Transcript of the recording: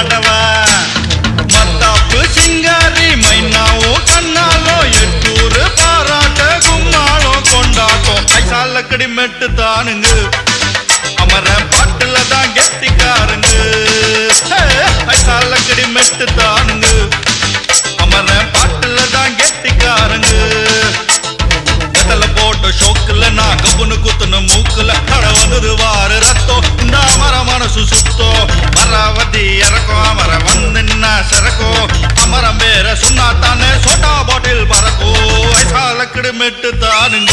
ஆடவா மத்தாப்பு சிங்காரி மைனாவும் கண்ணாலும் எட்டூரு பாராட்ட கும்மாளம் கொண்டாட்டம் ஐசாலக்கடி மெட்டு தானுங்க அமர பாட்டுல தான் கெட்டிக்காருங்க ஐசாலக்கடி மெட்டு தானுங்க அமர பாட்டுல தான் கெட்டிக்காருங்க போட்ட ஷோக்குல நான் கப்புனு குத்துன மூக்குல கடவுது வாரு ரத்தம் இந்த அமர மனசு சுத்தோ மரவதி இறக்கும் அமர வந்து சிறக்கும் அமரம் பேர சொன்னா தானே சோட்டா பாட்டில் பறக்கும் ஐசாலக்கடி மெட்டு தானுங்க